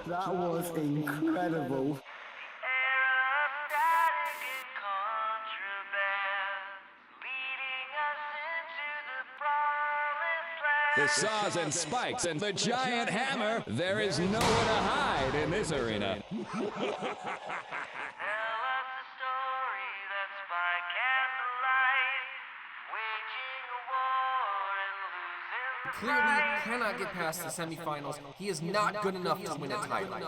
That was incredible. The saws and spikes and the giant hammer, there is nowhere to hide in this arena. Clearly cannot get past the semifinals. He is not good enough to win a title.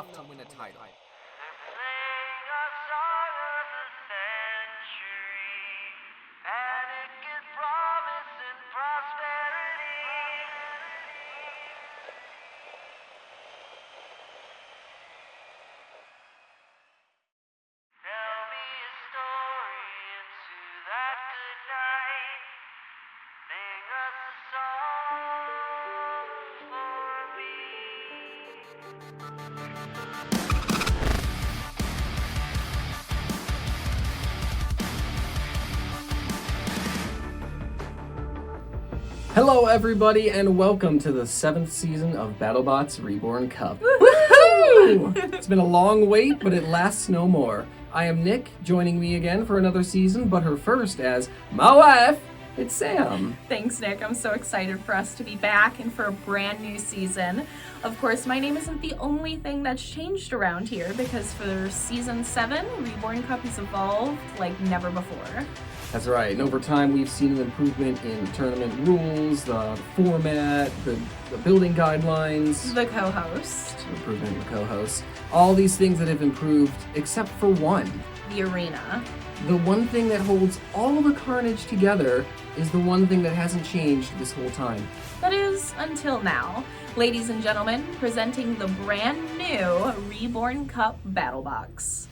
Hello everybody and welcome to the 7th season of BattleBots Reborn Cup. Woohoo! It's been a long wait, but it lasts no more. I am Nick, joining me again for another season, but her first as my wife, it's Sam. Thanks, Nick. I'm so excited for us to be back and for a brand new season. Of course, my name isn't the only thing that's changed around here because for Season 7, Reborn Cup has evolved like never before. That's right, and over time we've seen an improvement in tournament rules, the format, the building guidelines. The co-host. Improvement in the co-host. All these things that have improved, except for one. The arena. The one thing that holds all the carnage together is the one thing that hasn't changed this whole time. That is, until now. Ladies and gentlemen, presenting the brand new Reborn Cup Battle Box.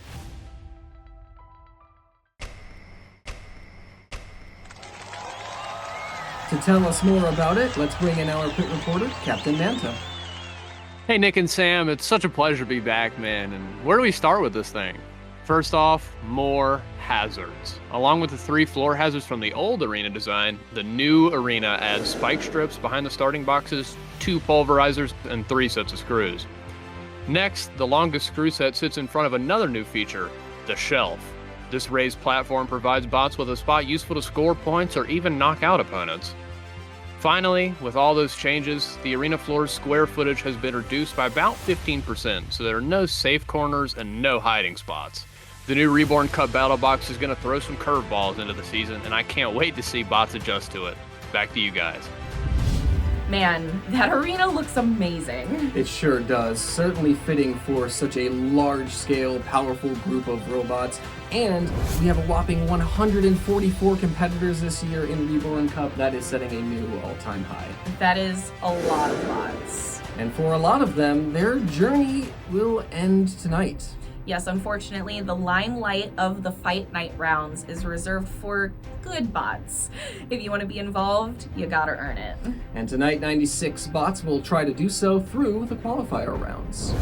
To tell us more about it, let's bring in our pit reporter, Captain Manta. Hey Nick and Sam, it's such a pleasure to be back, man. And where do we start with this thing? First off, more hazards. Along with the 3 floor hazards from the old arena design, the new arena adds spike strips behind the starting boxes, 2 pulverizers, and 3 sets of screws. Next, the longest screw set sits in front of another new feature, the shelf. This raised platform provides bots with a spot useful to score points or even knock out opponents. Finally, with all those changes, the arena floor's square footage has been reduced by about 15%, so there are no safe corners and no hiding spots. The new Reborn Cup Battle Box is going to throw some curveballs into the season, and I can't wait to see bots adjust to it. Back to you guys. Man, that arena looks amazing. It sure does. Certainly fitting for such a large-scale, powerful group of robots. And we have a whopping 144 competitors this year in Reborn Cup. That is setting a new all-time high. That is a lot of bots. And for a lot of them, their journey will end tonight. Yes, unfortunately, the limelight of the Fight Night rounds is reserved for good bots. If you want to be involved, you gotta earn it. And tonight, 96 bots will try to do so through the qualifier rounds.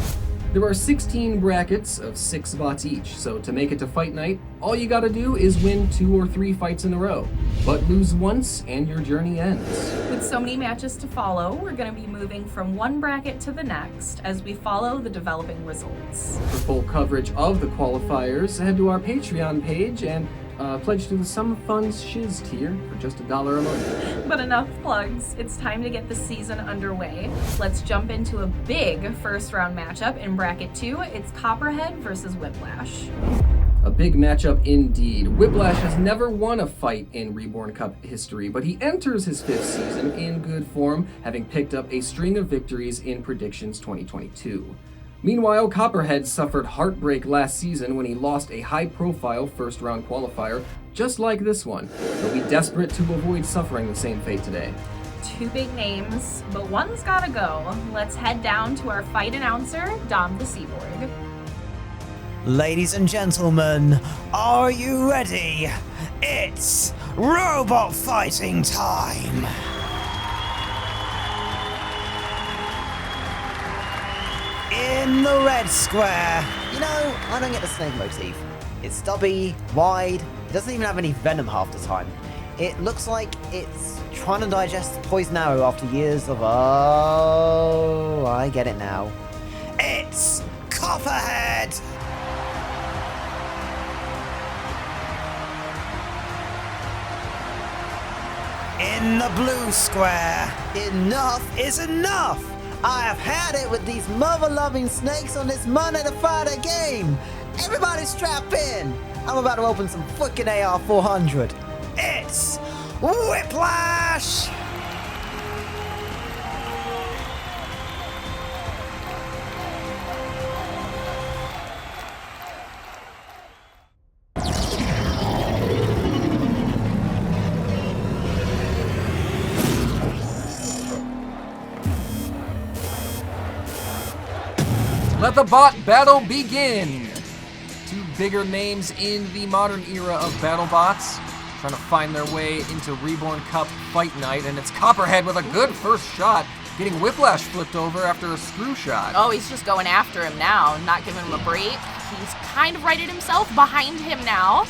There are 16 brackets of 6 bots each, so to make it to Fight Night, all you gotta do is win 2 or 3 fights in a row. But lose once and your journey ends. With so many matches to follow, we're gonna be moving from one bracket to the next as we follow the developing results. For full coverage of the qualifiers, head to our Patreon page and pledge to the Some Fun Shiz tier for just $1 a month. But enough plugs. It's time to get the season underway. Let's jump into a big first round matchup in bracket 2. It's Copperhead versus Whiplash. A big matchup indeed. Whiplash has never won a fight in Reborn Cup history, but he enters his 5th season in good form, having picked up a string of victories in Predictions 2022. Meanwhile, Copperhead suffered heartbreak last season when he lost a high-profile first-round qualifier, just like this one. He'll be desperate to avoid suffering the same fate today. 2 big names, but one's gotta go. Let's head down to our fight announcer, Dom the Seaborg. Ladies and gentlemen, are you ready? It's robot fighting time! In the red square. You know, I don't get the snake motif. It's stubby, wide, it doesn't even have any venom half the time. It looks like it's trying to digest the poison arrow after years of... Oh, I get it now. It's Copperhead! In the blue square. Enough is enough! I have had it with these mother-loving snakes on this Monday to Friday game! Everybody strap in! I'm about to open some fucking AR-400. It's Whiplash! Let the bot battle begin! Two bigger names in the modern era of BattleBots trying to find their way into Reborn Cup Fight Night, and it's Copperhead with a good first shot, getting Whiplash flipped over after a screw shot. Oh, he's just going after him now, not giving him a break. He's kind of righted himself behind him now.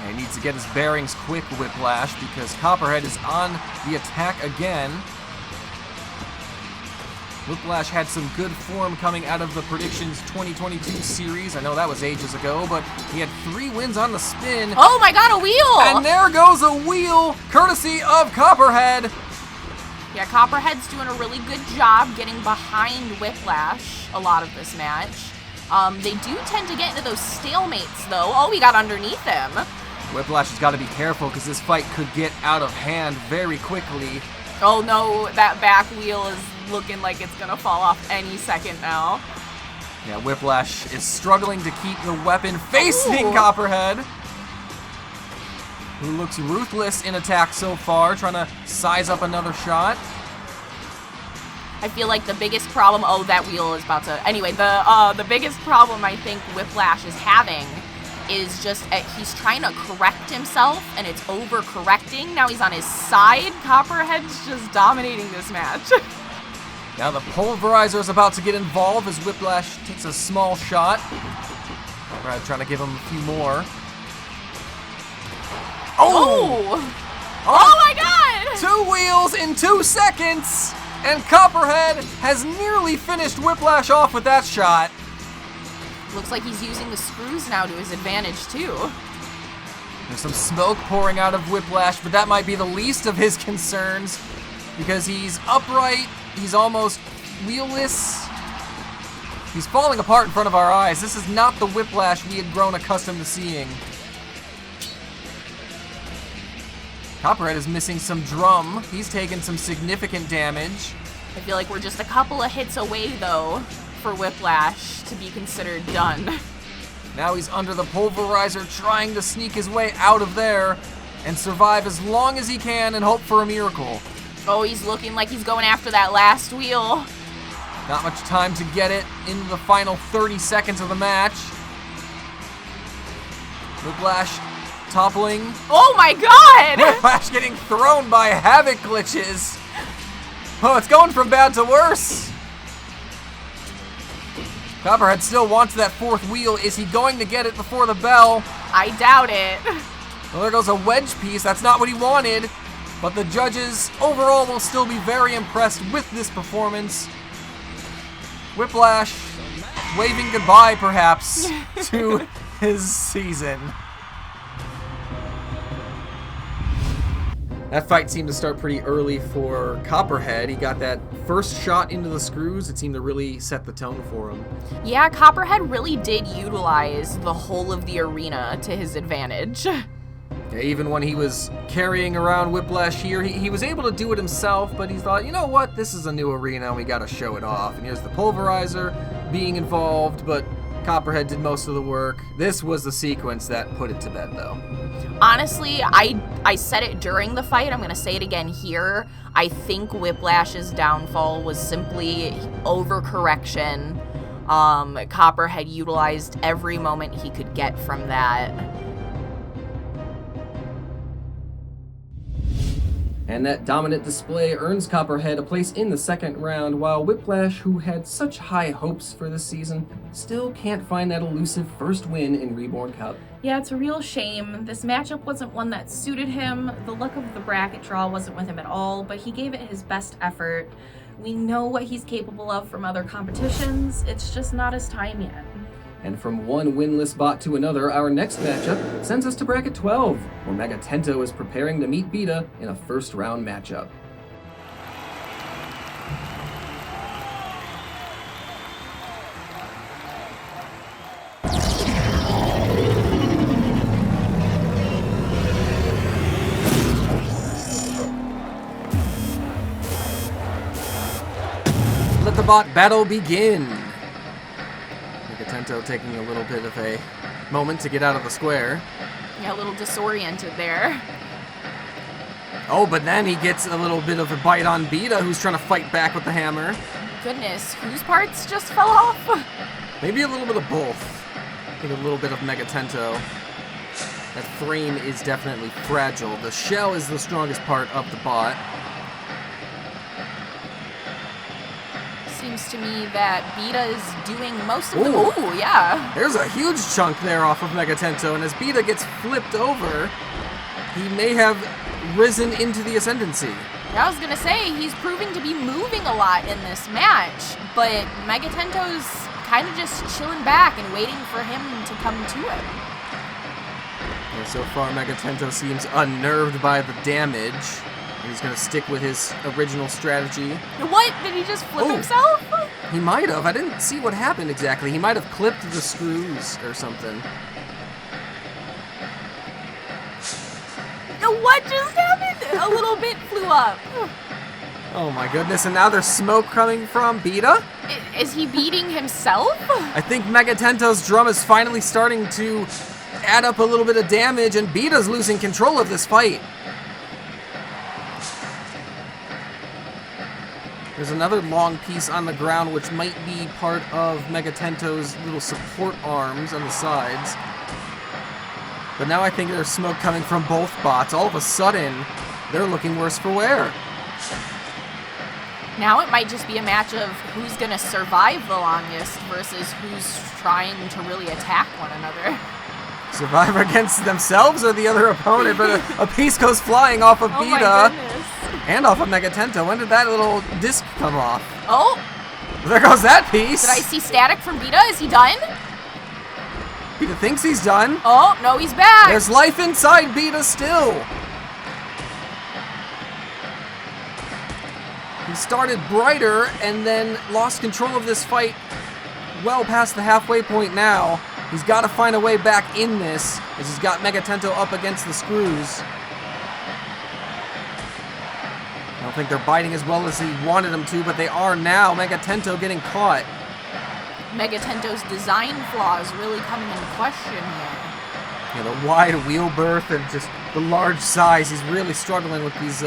And he needs to get his bearings quick, Whiplash, because Copperhead is on the attack again. Whiplash had some good form coming out of the Predictions 2022 series. I know that was ages ago, but he had 3 wins on the spin. Oh my god, a wheel! And there goes a wheel, courtesy of Copperhead. Yeah, Copperhead's doing a really good job getting behind Whiplash a lot of this match. They do tend to get into those stalemates, though. Oh, he got underneath him. Whiplash has got to be careful because this fight could get out of hand very quickly. Oh no, that back wheel is looking like it's gonna fall off any second now. Yeah, Whiplash is struggling to keep the weapon facing Ooh. Copperhead, who looks ruthless in attack so far, trying to size up another shot. I feel like the biggest problem, oh, that wheel is about to, anyway, the biggest problem I think Whiplash is having is just he's trying to correct himself and it's overcorrecting. Now he's on his side. Copperhead's just dominating this match. Now the pulverizer is about to get involved as Whiplash takes a small shot. Copperhead trying to give him a few more. Oh! Oh my god! 2 wheels in 2 seconds! And Copperhead has nearly finished Whiplash off with that shot. Looks like he's using the screws now to his advantage, too. There's some smoke pouring out of Whiplash, but that might be the least of his concerns because he's upright, he's almost wheelless. He's falling apart in front of our eyes. This is not the Whiplash we had grown accustomed to seeing. Copperhead is missing some drum. He's taken some significant damage. I feel like we're just a couple of hits away, though, for Whiplash to be considered done. Now he's under the pulverizer trying to sneak his way out of there and survive as long as he can and hope for a miracle. Oh, he's looking like he's going after that last wheel. Not much time to get it in the final 30 seconds of the match. Whiplash toppling. Oh my god! Whiplash getting thrown by Havoc glitches. Oh, it's going from bad to worse. Copperhead still wants that 4th wheel. Is he going to get it before the bell? I doubt it. Well, there goes a wedge piece. That's not what he wanted. But the judges overall will still be very impressed with this performance. Whiplash waving goodbye, perhaps, to his season. That fight seemed to start pretty early for Copperhead. He got that first shot into the screws. It seemed to really set the tone for him. Yeah, Copperhead really did utilize the whole of the arena to his advantage. Yeah, even when he was carrying around Whiplash here, he was able to do it himself, but he thought, you know what, this is a new arena and we gotta show it off. And here's the pulverizer being involved, but Copperhead did most of the work. This was the sequence that put it to bed, though. Honestly, I said it during the fight. I'm going to say it again here. I think Whiplash's downfall was simply overcorrection. Copperhead utilized every moment he could get from that. And that dominant display earns Copperhead a place in the second round, while Whiplash, who had such high hopes for this season, still can't find that elusive first win in Reborn Cup. Yeah, it's a real shame. This matchup wasn't one that suited him. The luck of the bracket draw wasn't with him at all, but he gave it his best effort. We know what he's capable of from other competitions. It's just not his time yet. And from one winless bot to another, our next matchup sends us to bracket 12, where Megatento is preparing to meet Beta in a first round matchup. Let the bot battle begin. Megatento taking a little bit of a moment to get out of the square. Yeah, a little disoriented there. Oh, but then he gets a little bit of a bite on Beta, who's trying to fight back with the hammer. Goodness, whose parts just fell off? Maybe a little bit of both. I think a little bit of Megatento. That frame is definitely fragile. The shell is the strongest part of the bot. Seems to me that Beta is doing most of the... Ooh, yeah. There's a huge chunk there off of Megatento, and as Beta gets flipped over, he may have risen into the ascendancy. I was gonna say, he's proving to be moving a lot in this match, but Megatento's kind of just chilling back and waiting for him to come to him. And so far, Megatento seems unnerved by the damage. He's going to stick with his original strategy. What? Did he just flip himself? He might have. I didn't see what happened exactly. He might have clipped the screws or something. What just happened? A little bit flew up. Oh my goodness, and now there's smoke coming from Beta? Is he beating himself? I think Megatento's drum is finally starting to add up a little bit of damage, and Beta's losing control of this fight. There's another long piece on the ground, which might be part of Megatento's little support arms on the sides. But now I think there's smoke coming from both bots. All of a sudden, they're looking worse for wear. Now it might just be a match of who's going to survive the longest versus who's trying to really attack one another. Survive against themselves or the other opponent, but a piece goes flying off of Beta. My goodness. And off of Megatento. When did that little disc come off? Oh! There goes that piece! Did I see static from Beta? Is he done? Beta thinks he's done. Oh, no, he's back! There's life inside Beta still! He started brighter and then lost control of this fight well past the halfway point now. He's got to find a way back in this, as he's got Megatento up against the screws. I don't think they're biting as well as he wanted them to, but they are now. Megatento getting caught. Megatento's design flaws really coming into question here. Yeah, the wide wheel berth and just the large size. He's really struggling with these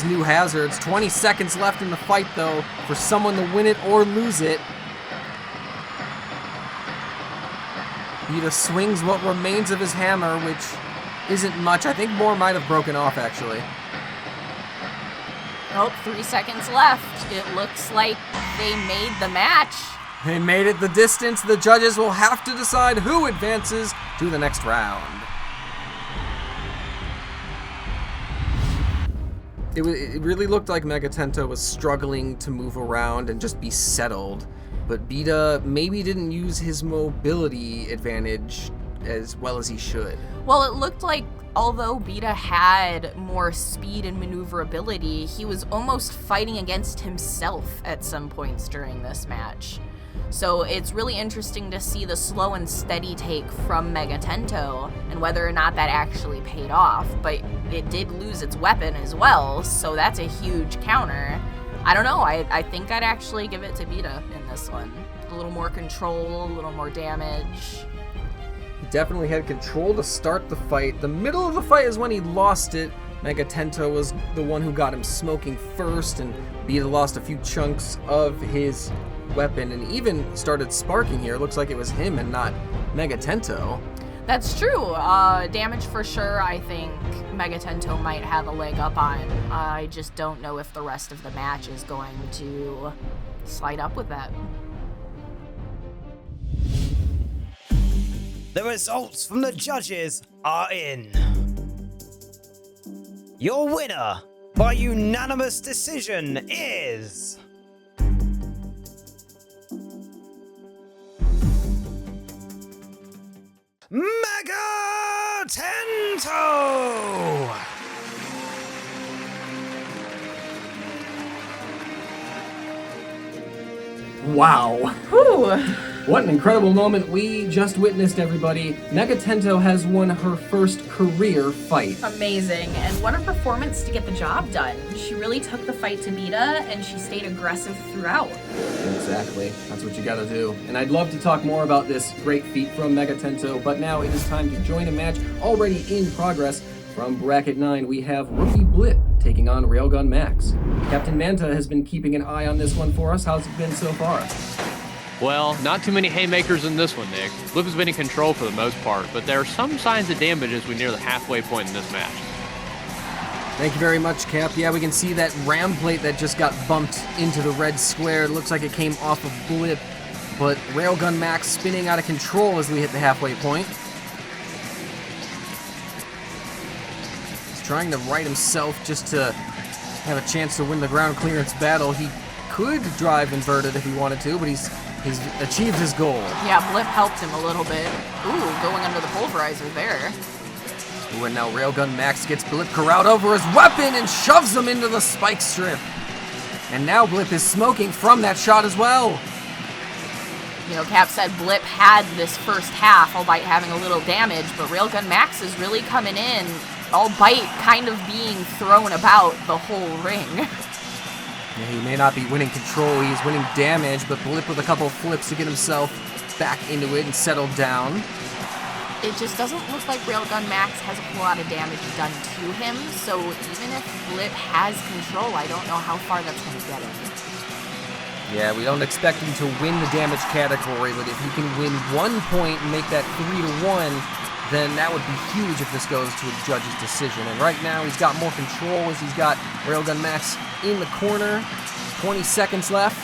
new hazards. 20 seconds left in the fight, though, for someone to win it or lose it. Beta swings what remains of his hammer, which isn't much. I think more might have broken off, actually. Oh, 3 seconds left. It looks like they made the match. They made it the distance. The judges will have to decide who advances to the next round. It really looked like Megatento was struggling to move around and just be settled. But Beta maybe didn't use his mobility advantage as well as he should. Well, it looked like although Beta had more speed and maneuverability, he was almost fighting against himself at some points during this match. So it's really interesting to see the slow and steady take from Megatento and whether or not that actually paid off. But it did lose its weapon as well, so that's a huge counter. I don't know, I think I'd actually give it to Beta in this one. A little more control, a little more damage. He definitely had control to start the fight. The middle of the fight is when he lost it. Megatento was the one who got him smoking first, and Beta lost a few chunks of his weapon and even started sparking here. It looks like it was him and not Megatento. That's true. Damage for sure, I think Megatento might have a leg up on. I just don't know if the rest of the match is going to slide up with that. The results from the judges are in. Your winner by unanimous decision is... Megatento! Wow. Whew. What an incredible moment we just witnessed, everybody. Megatento has won her first career fight. Amazing, and what a performance to get the job done. She really took the fight to Beta, and she stayed aggressive throughout. Exactly. That's what you gotta do. And I'd love to talk more about this great feat from Megatento, but now it is time to join a match already in progress. From Bracket 9, we have Rookie Blip taking on Railgun Max. Captain Manta has been keeping an eye on this one for us. How's it been so far? Well, not too many haymakers in this one, Nick. Blip has been in control for the most part, but there are some signs of damage as we near the halfway point in this match. Thank you very much, Cap. Yeah, we can see that ram plate that just got bumped into the red square. It looks like it came off of Blip, but Railgun Max spinning out of control as we hit the halfway point. He's trying to right himself just to have a chance to win the ground clearance battle. He could drive inverted if he wanted to, but he's achieved his goal. Yeah, Blip helped him a little bit. Ooh, going under the pulverizer there. Ooh, and now Railgun Max gets Blip corralled over his weapon and shoves him into the spike strip. And now Blip is smoking from that shot as well. You know, Cap said Blip had this first half, albeit having a little damage, but Railgun Max is really coming in, albeit kind of being thrown about the whole ring. Yeah, he may not be winning control, he's winning damage, but Blip with a couple of flips to get himself back into it and settled down. It just doesn't look like Railgun Max has a whole lot of damage done to him, so even if Blip has control, I don't know how far that's going to get him. Yeah, we don't expect him to win the damage category, but if he can win 1 point and make that 3-1, then that would be huge if this goes to a judge's decision. And right now, he's got more control as he's got Railgun Max in the corner. 20 seconds left.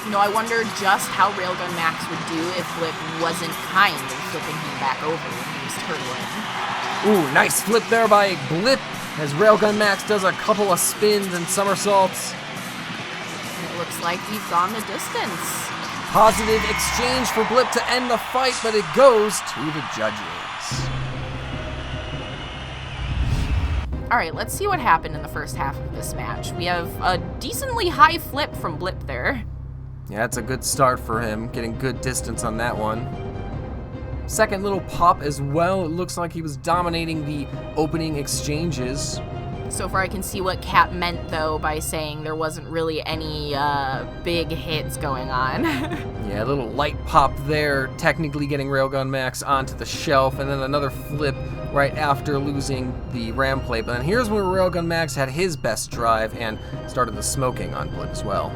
You know, I wonder just how Railgun Max would do if Blip wasn't kind of flipping him back over when he was turtling. Ooh, nice flip there by Blip as Railgun Max does a couple of spins and somersaults. And it looks like we've gone the distance. Positive exchange for Blip to end the fight, but it goes to the judges. All right, let's see what happened in the first half of this match. We have a decently high flip from Blip there. Yeah, that's a good start for him, getting good distance on that one. Second little pop as well. It looks like he was dominating the opening exchanges. So far I can see what Cap meant, though, by saying there wasn't really any big hits going on. Yeah, a little light pop there, technically getting Railgun Max onto the shelf, and then another flip right after losing the ram plate. But then here's where Railgun Max had his best drive and started the smoking on Blip as well.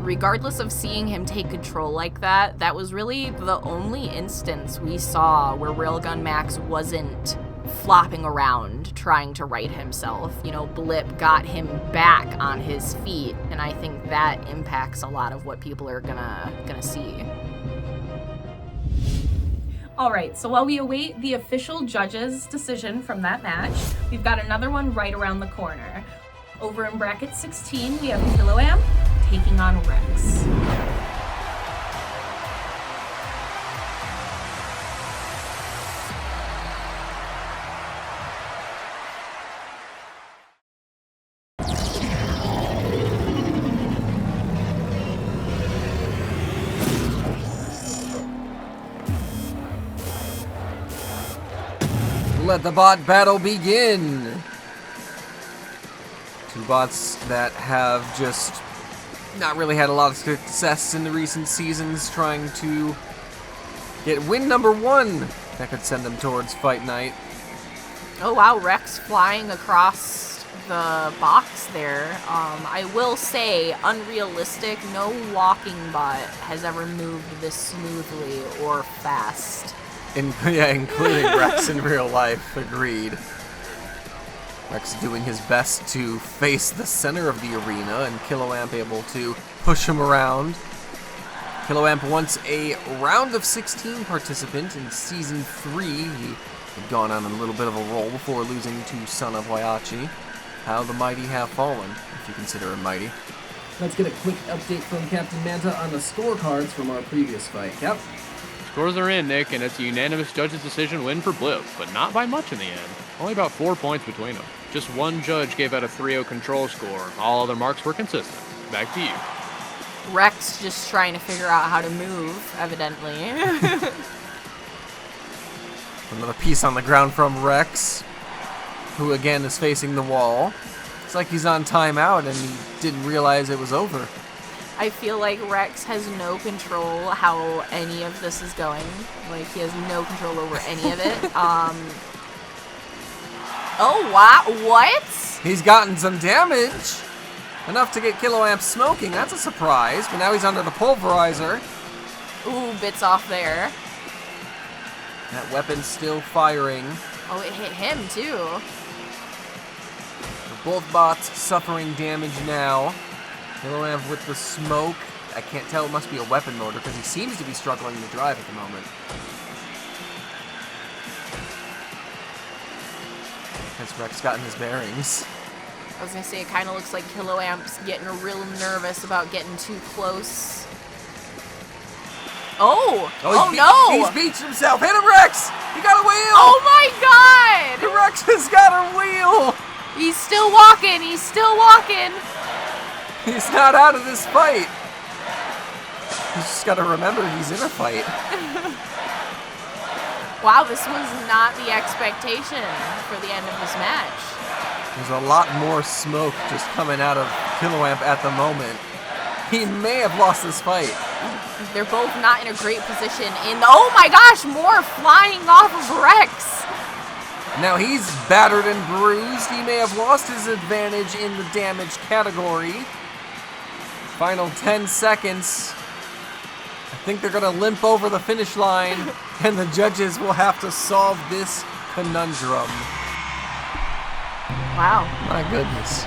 Regardless of seeing him take control like that, that was really the only instance we saw where Railgun Max wasn't flopping around trying to right himself. You know, Blip got him back on his feet, and I think that impacts a lot of what people are gonna see. All right, so while we await the official judge's decision from that match, we've got another one right around the corner. Over in bracket 16, we have Kiloam taking on Rex. Let the bot battle begin. Two bots that have just not really had a lot of success in the recent seasons trying to get win number 1 that could send them towards fight night. Oh wow, Rex flying across the box there. I will say, unrealistic, no walking bot has ever moved this smoothly or fast. Including Rex in real life. Agreed. Rex doing his best to face the center of the arena, and Kiloamp able to push him around. Kiloamp once a round of 16 participant in Season 3. He had gone on a little bit of a roll before losing to Son of Waiachi. How the mighty have fallen, if you consider him mighty. Let's get a quick update from Captain Manta on the scorecards from our previous fight. Cap? Scores are in, Nick, and it's a unanimous judge's decision win for Blip, but not by much in the end. Only about 4 points between them. Just one judge gave out a 3-0 control score. All other marks were consistent. Back to you. Rex just trying to figure out how to move, evidently. Another piece on the ground from Rex, who again is facing the wall. It's like he's on timeout and he didn't realize it was over. I feel like Rex has no control how any of this is going. Like, he has no control over any of it. Oh, wow, what? He's gotten some damage. Enough to get Kiloamp smoking. That's a surprise. But now he's under the pulverizer. Ooh, bits off there. That weapon's still firing. Oh, it hit him, too. Both bots suffering damage now. Kiloamp with the smoke. I can't tell, it must be a weapon motor because he seems to be struggling to drive at the moment. Has Rex gotten his bearings? I was gonna say, it kind of looks like Kiloamp's getting real nervous about getting too close. Oh no! He's beached himself. Hit him, Rex! He got a wheel! Oh my god! Rex has got a wheel! He's still walking, he's still walking! He's not out of this fight. He's just gotta remember he's in a fight. Wow, this was not the expectation for the end of this match. There's a lot more smoke just coming out of Kiloamp at the moment. He may have lost this fight. They're both not in a great position. Oh my gosh, more flying off of Rex. Now he's battered and bruised. He may have lost his advantage in the damage category. Final 10 seconds. I think they're gonna limp over the finish line, and the judges will have to solve this conundrum. Wow. My goodness.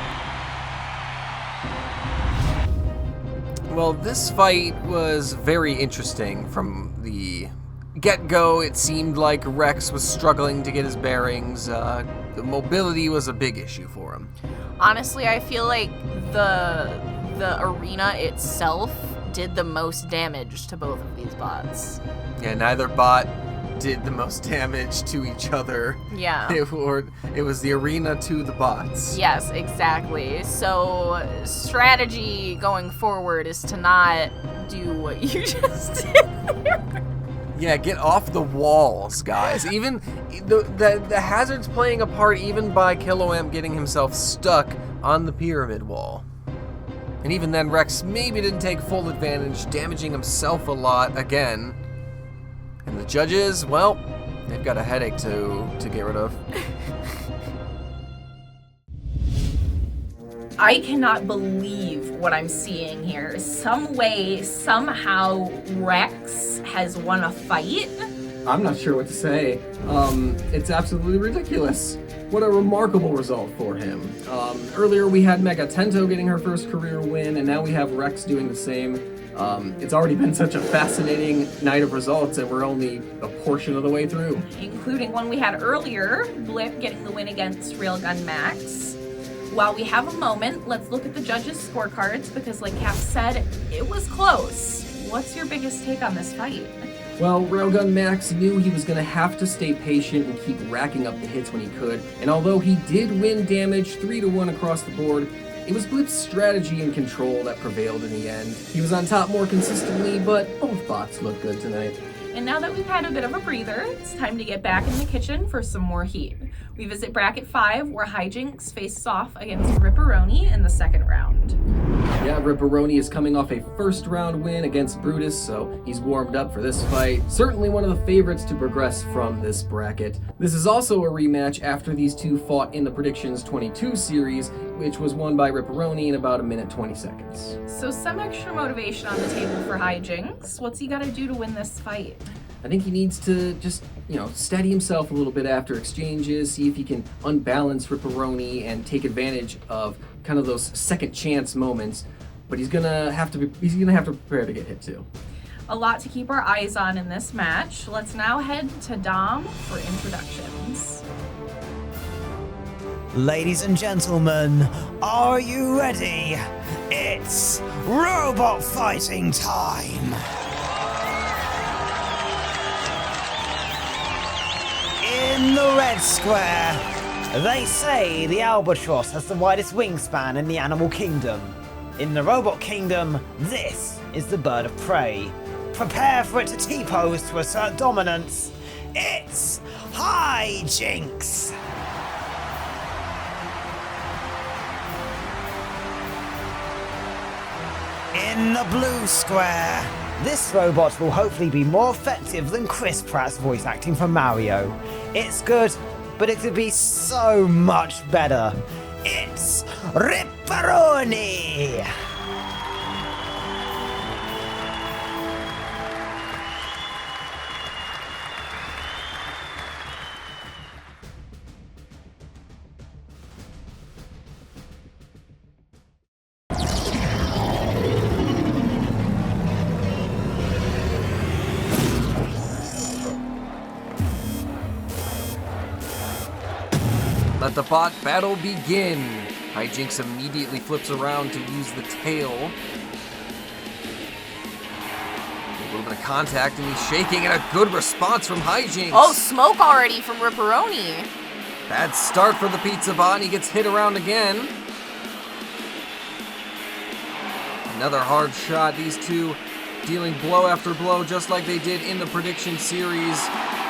Well, this fight was very interesting from the get-go. It seemed like Rex was struggling to get his bearings. The mobility was a big issue for him. Honestly, I feel like the arena itself did the most damage to both of these bots. Yeah, neither bot did the most damage to each other. Yeah. It was the arena to the bots. Yes, exactly. So strategy going forward is to not do what you just did there. Yeah, get off the walls, guys. Even the hazard's playing a part even by Kiloamp getting himself stuck on the pyramid wall. And even then, Rex maybe didn't take full advantage, damaging himself a lot again. And the judges, well, they've got a headache to get rid of. I cannot believe what I'm seeing here. Some way, somehow, Rex has won a fight. I'm not sure what to say. It's absolutely ridiculous. What a remarkable result for him. Earlier we had Mega Tento getting her first career win, and now we have Rex doing the same. It's already been such a fascinating night of results, and we're only a portion of the way through. Including one we had earlier, Blip getting the win against Railgun Max. While we have a moment, let's look at the judges' scorecards, because like Cap said, it was close. What's your biggest take on this fight? Well, Railgun Max knew he was going to have to stay patient and keep racking up the hits when he could, and although he did win damage 3-1 across the board, it was Blip's strategy and control that prevailed in the end. He was on top more consistently, but both bots looked good tonight. And now that we've had a bit of a breather, it's time to get back in the kitchen for some more heat. We visit Bracket 5, where Hijinks faces off against Ripperoni in the second round. Yeah, Ripperoni is coming off a first-round win against Brutus, so he's warmed up for this fight. Certainly one of the favorites to progress from this bracket. This is also a rematch after these two fought in the Predictions 22 series, which was won by Ripperoni in about 1:20 seconds. So some extra motivation on the table for Hijinks. What's he got to do to win this fight? I think he needs to just, steady himself a little bit after exchanges, see if he can unbalance Ripperoni and take advantage of kind of those second chance moments. But he's gonna have to prepare to get hit too. A lot to keep our eyes on in this match. Let's now head to Dom for introductions. Ladies and gentlemen, are you ready? It's robot fighting time! In the red square, they say the albatross has the widest wingspan in the animal kingdom. In the robot kingdom, this is the bird of prey. Prepare for it to T-pose to assert dominance. It's Hijinks! In the blue square, this robot will hopefully be more effective than Chris Pratt's voice acting for Mario. It's good, but it could be so much better. It's Ripperoni! Let the bot battle begin. Hijinks immediately flips around to use the tail. A little bit of contact and he's shaking, and a good response from Hijinks. Oh, smoke already from Ripperoni. Bad start for the pizza bot, and he gets hit around again. Another hard shot. These two dealing blow after blow just like they did in the prediction series.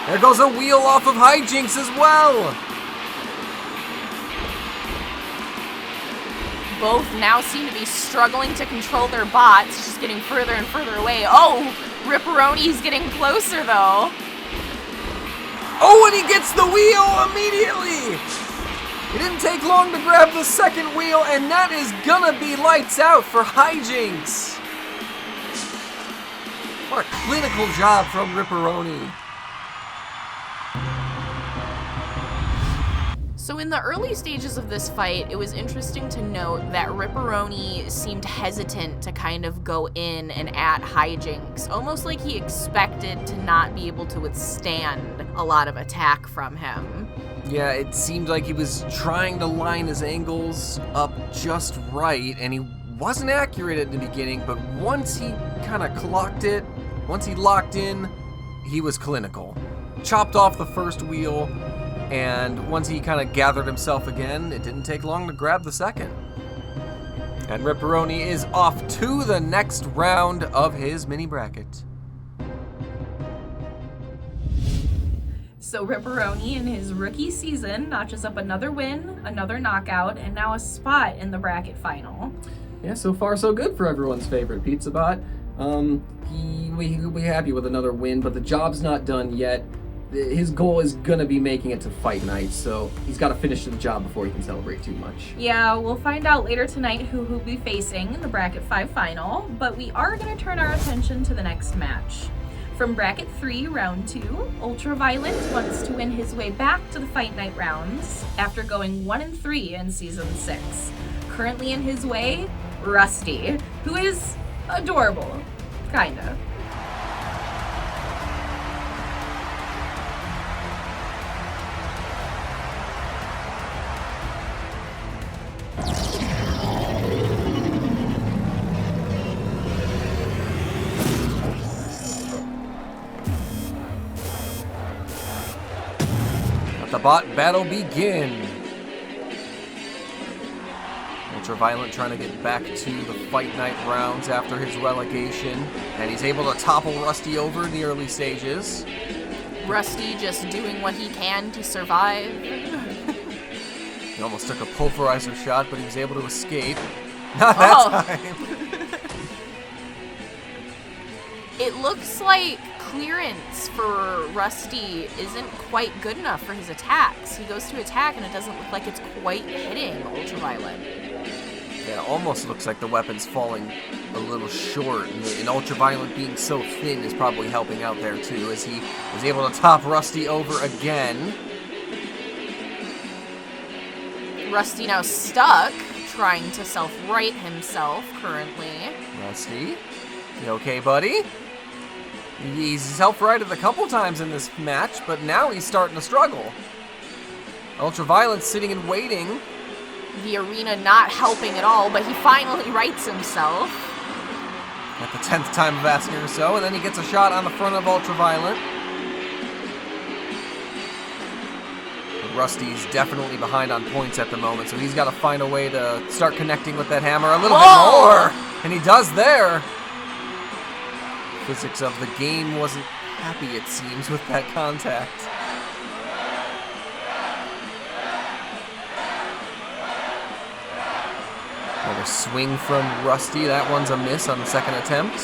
There goes a wheel off of Hijinks as well. Both now seem to be struggling to control their bots, just getting further and further away. Oh, Ripperoni's getting closer though. Oh, and he gets the wheel immediately! It didn't take long to grab the second wheel, and that is gonna be lights out for Hijinks. What a clinical job from Ripperoni. So in the early stages of this fight, it was interesting to note that Ripperoni seemed hesitant to kind of go in and at Hijinks, almost like he expected to not be able to withstand a lot of attack from him. Yeah, it seemed like he was trying to line his angles up just right, and he wasn't accurate at the beginning, but once he kind of clocked it, once he locked in, he was clinical. Chopped off the first wheel, and once he kind of gathered himself again, it didn't take long to grab the second. And Ripperoni is off to the next round of his mini bracket. So Ripperoni in his rookie season notches up another win, another knockout, and now a spot in the bracket final. Yeah, so far so good for everyone's favorite pizza bot. He'll be happy with another win, but the job's not done yet. His goal is gonna be making it to fight night, so he's gotta finish the job before he can celebrate too much. Yeah, we'll find out later tonight who he'll be facing in the bracket 5 final, but we are gonna turn our attention to the next match. From bracket 3, round 2, Ultraviolet wants to win his way back to the fight night rounds after going 1-3 in season 6. Currently in his way, Rusty, who is adorable, kinda. Let the bot battle begin. Ultraviolet trying to get back to the fight night rounds after his relegation, and he's able to topple Rusty over in the early stages. Rusty just doing what he can to survive. He almost took a pulverizer shot, but he was able to escape. Not that time. It looks like clearance for Rusty isn't quite good enough for his attacks. He goes to attack and it doesn't look like it's quite hitting Ultraviolet. Yeah, almost looks like the weapon's falling a little short, and Ultraviolet being so thin is probably helping out there too, as he was able to top Rusty over again. Rusty now stuck, trying to self-right himself currently. Rusty, you okay, buddy? He's self-righted a couple times in this match, but now he's starting to struggle. Ultraviolet's sitting and waiting. The arena not helping at all, but he finally rights himself. At the 10th time of asking or so, and then he gets a shot on the front of Ultraviolet. But Rusty's definitely behind on points at the moment, so he's got to find a way to start connecting with that hammer a little bit more. And he does there. Physics of the game wasn't happy, it seems, with that contact. Another swing from Rusty. That one's a miss on the second attempt.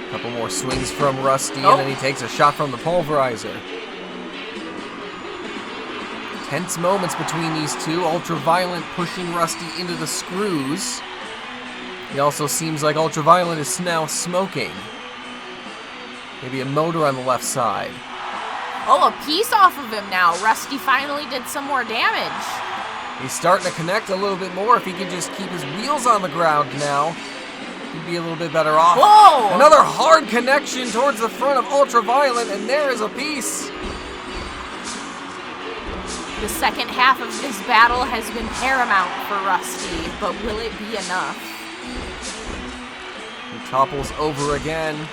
A couple more swings from Rusty, and then he takes a shot from the pulverizer. Tense moments between these two. Ultraviolet pushing Rusty into the screws. It also seems like Ultraviolet is now smoking. Maybe a motor on the left side. Oh, a piece off of him now. Rusty finally did some more damage. He's starting to connect a little bit more. If he could just keep his wheels on the ground now, he'd be a little bit better off. Whoa! Another hard connection towards the front of Ultraviolet, and there is a piece. The second half of this battle has been paramount for Rusty, but will it be enough? He topples over again.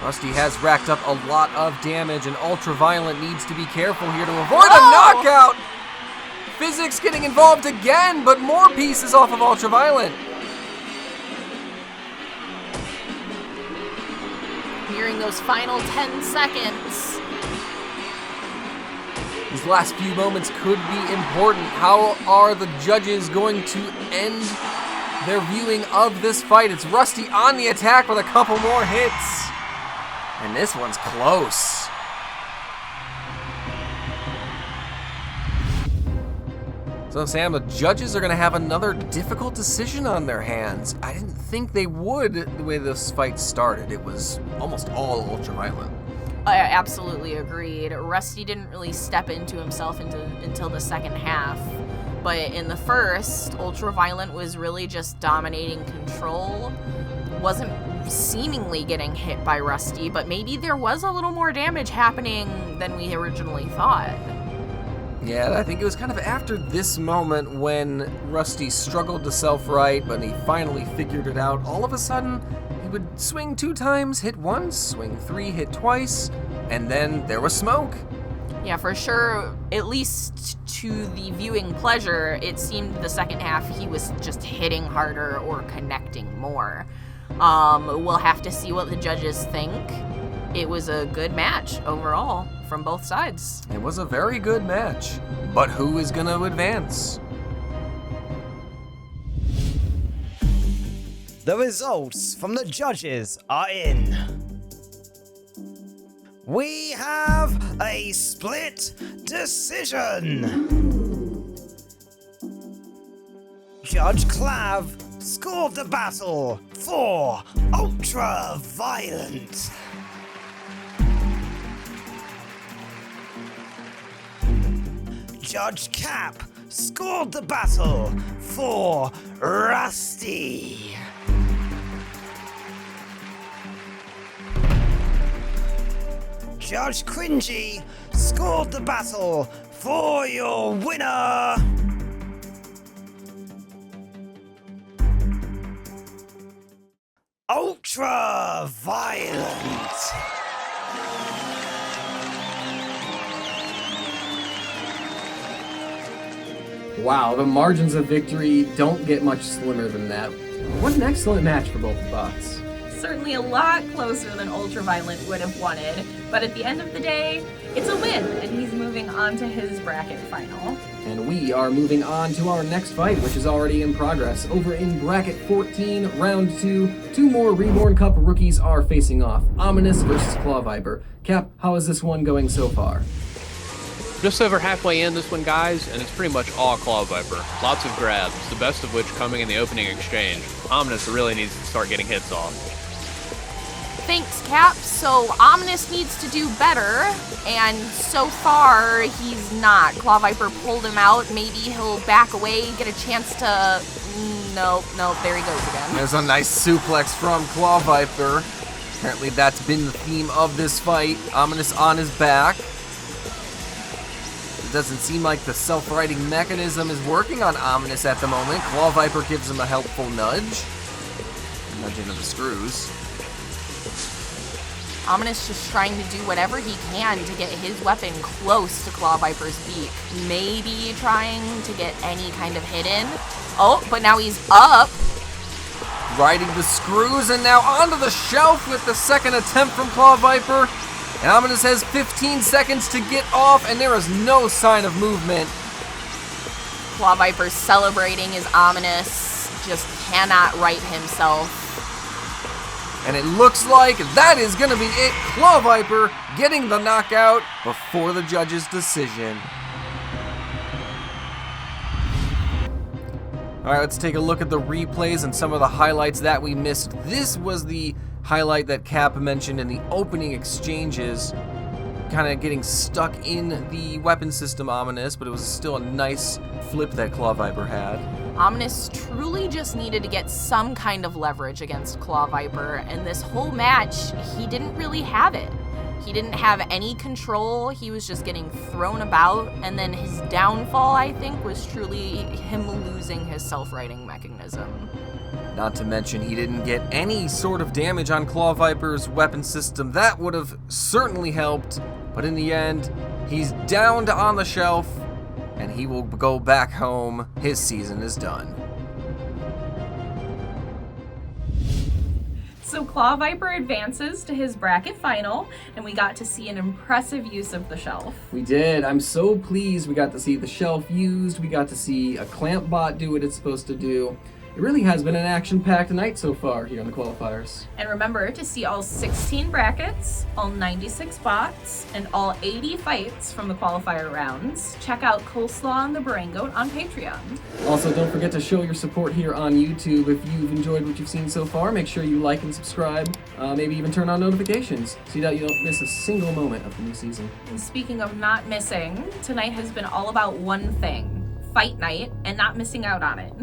Rusty has racked up a lot of damage, and Ultraviolet needs to be careful here to avoid a knockout. Physics getting involved again, but more pieces off of Ultraviolet. Nearing those final 10 seconds. These last few moments could be important. How are the judges going to end their viewing of this fight? It's Rusty on the attack with a couple more hits. And this one's close. So, Sam, the judges are going to have another difficult decision on their hands. I didn't think they would the way this fight started. It was almost all Ultraviolet. I absolutely agreed. Rusty didn't really step into himself until the second half. But in the first, Ultraviolet was really just dominating control. Wasn't seemingly getting hit by Rusty, but maybe there was a little more damage happening than we originally thought. Yeah, I think it was kind of after this moment when Rusty struggled to self-right, but he finally figured it out. All of a sudden, he would swing 2 times, hit once, swing 3, hit twice, and then there was smoke. Yeah, for sure, at least to the viewing pleasure, it seemed the second half he was just hitting harder or connecting more. We'll have to see what the judges think. It was a good match overall from both sides. It was a very good match, but who is going to advance? The results from the judges are in. We have a split decision. Judge Clav scored the battle for Ultraviolet. Judge Cap scored the battle for Rusty. Judge Cringy scored the battle for your winner. Ultraviolet. Wow, the margins of victory don't get much slimmer than that. What an excellent match for both bots. certainly a lot closer than Ultraviolet would have wanted, but at the end of the day, it's a win, and he's moving on to his bracket final. And we are moving on to our next fight, which is already in progress. Over in bracket 14, round 2, two more Reborn Cup rookies are facing off. Ominous versus Claw Viper. Cap, how is this one going so far? Just over halfway in this one, guys, and it's pretty much all Claw Viper. Lots of grabs, the best of which coming in the opening exchange. Ominous really needs to start getting hits off. Thanks, Cap. So Ominous needs to do better, and so far he's not. Claw Viper pulled him out. Maybe he'll back away, get a chance to... Nope, there he goes again. There's a nice suplex from Claw Viper. Apparently that's been the theme of this fight. Ominous on his back. It doesn't seem like the self-righting mechanism is working on Ominous at the moment. Claw Viper gives him a helpful nudge. Nudge into the screws. Ominous just trying to do whatever he can to get his weapon close to Claw Viper's beak. Maybe trying to get any kind of hit in. Oh, but now he's up. Riding the screws and now onto the shelf with the second attempt from Claw Viper. And Ominous has 15 seconds to get off, and there is no sign of movement. Claw Viper's celebrating his Ominous, just cannot right himself. And it looks like that is going to be it. Claw Viper getting the knockout before the judge's decision. All right, let's take a look at the replays and some of the highlights that we missed. This was the highlight that Cap mentioned in the opening exchanges, kind of getting stuck in the weapon system Ominous, but it was still a nice flip that Claw Viper had. Ominous truly just needed to get some kind of leverage against Claw Viper, and this whole match, he didn't really have it. He didn't have any control, he was just getting thrown about, and then his downfall, I think, was truly him losing his self-righting mechanism. Not to mention, he didn't get any sort of damage on Claw Viper's weapon system. That would have certainly helped, but in the end, he's downed on the shelf, and he will go back home. His season is done. So Claw Viper advances to his bracket final, and we got to see an impressive use of the shelf. We did. I'm so pleased we got to see the shelf used. We got to see a clamp bot do what it's supposed to do. It really has been an action-packed night so far here on the qualifiers. And remember to see all 16 brackets, all 96 bots, and all 80 fights from the qualifier rounds. Check out Coleslaw and the Brain Goat on Patreon. Also, don't forget to show your support here on YouTube. If you've enjoyed what you've seen so far, make sure you like and subscribe. Maybe even turn on notifications so that you don't miss a single moment of the new season. And speaking of not missing, tonight has been all about one thing, fight night, and not missing out on it.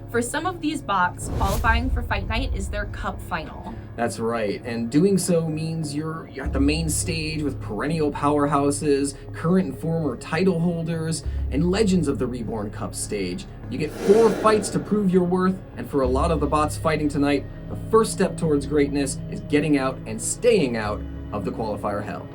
For some of these bots, qualifying for Fight Night is their cup final. That's right, and doing so means you're at the main stage with perennial powerhouses, current and former title holders, and legends of the Reborn Cup stage. You get 4 fights to prove your worth, and for a lot of the bots fighting tonight, the first step towards greatness is getting out and staying out of the qualifier hell.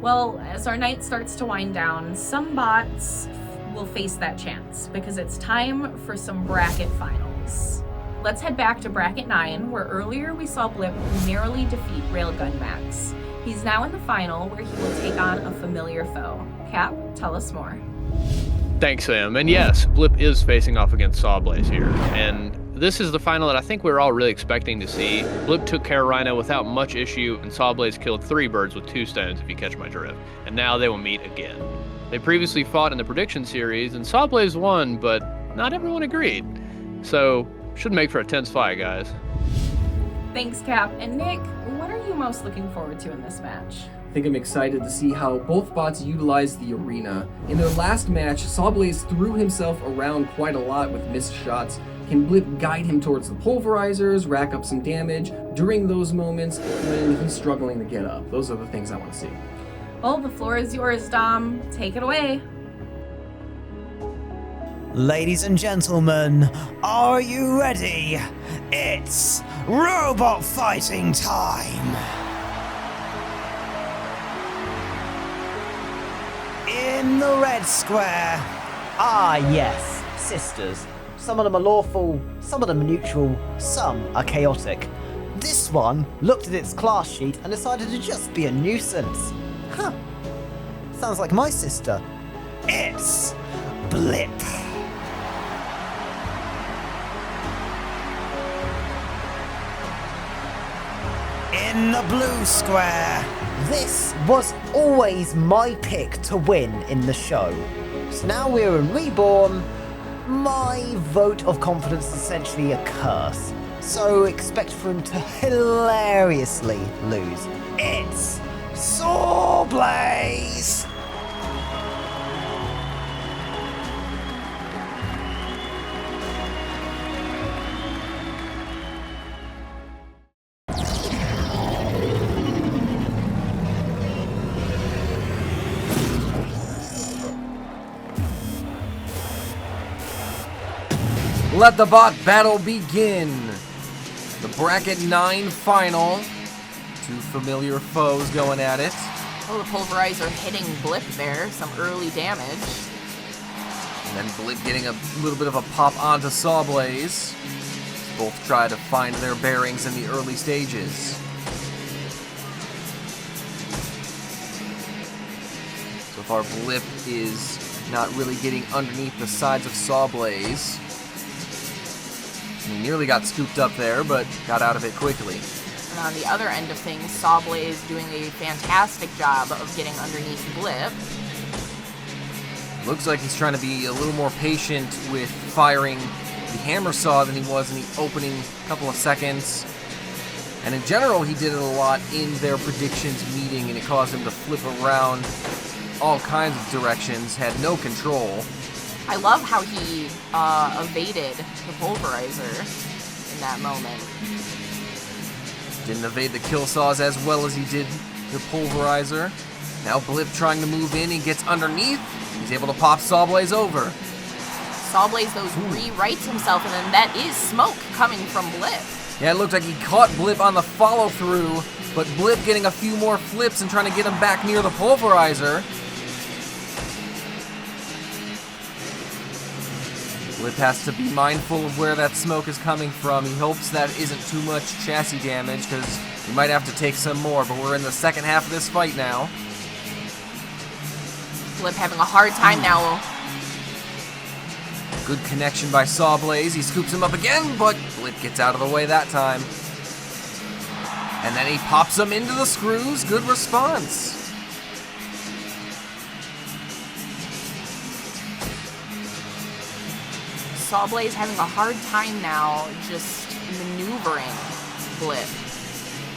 Well, as our night starts to wind down, some bots will face that chance because it's time for some bracket finals. Let's head back to bracket 9, where earlier we saw Blip narrowly defeat Railgun Max. He's now in the final, where he will take on a familiar foe. Cap, tell us more. Thanks, Sam. And yes, Blip is facing off against Sawblaze here, and this is the final that I think we were all really expecting to see. Blip took care of Rhino without much issue, and Sawblaze killed 3 birds with 2 stones, if you catch my drift. And now they will meet again. They previously fought in the prediction series, and Sawblaze won, but not everyone agreed. So, should make for a tense fight, guys. Thanks, Cap. And Nick, what are you most looking forward to in this match? I think I'm excited to see how both bots utilize the arena. In their last match, Sawblaze threw himself around quite a lot with missed shots. Can Blip guide him towards the pulverizers, rack up some damage during those moments when he's struggling to get up? Those are the things I want to see. Well, the floor is yours, Dom. Take it away. Ladies and gentlemen, are you ready? It's robot fighting time! In the red square. Ah, yes, sisters. Some of them are lawful, some of them are neutral, some are chaotic. This one looked at its class sheet and decided to just be a nuisance. Huh. Sounds like my sister. It's Blip. In the blue square. This was always my pick to win in the show. So now we're in Reborn. My vote of confidence is essentially a curse. So expect for him to hilariously lose. It's Sawblaze! Let the bot battle begin. The bracket 9 final. Two familiar foes going at it. Oh, the pulverizer hitting Blip there. Some early damage. And then Blip getting a little bit of a pop onto Sawblaze. Both try to find their bearings in the early stages. So far, Blip is not really getting underneath the sides of Sawblaze. He nearly got scooped up there, but got out of it quickly. And on the other end of things, Sawblaze doing a fantastic job of getting underneath Blip. Looks like he's trying to be a little more patient with firing the hammer saw than he was in the opening couple of seconds. And in general, he did it a lot in their predictions meeting, and it caused him to flip around all kinds of directions, had no control. I love how he evaded the pulverizer in that moment. Didn't evade the kill saws as well as he did the pulverizer. Now Blip trying to move in, he gets underneath. He's able to pop Sawblaze over. Sawblaze, though, rewrites himself, and then that is smoke coming from Blip. Yeah, it looked like he caught Blip on the follow-through, but Blip getting a few more flips and trying to get him back near the pulverizer. Blip has to be mindful of where that smoke is coming from. He hopes that isn't too much chassis damage, because he might have to take some more, but we're in the second half of this fight now. Blip having a hard time now. Good connection by Sawblaze. He scoops him up again, but Blip gets out of the way that time. And then he pops him into the screws. Good response. Sawblaze having a hard time now just maneuvering Blip.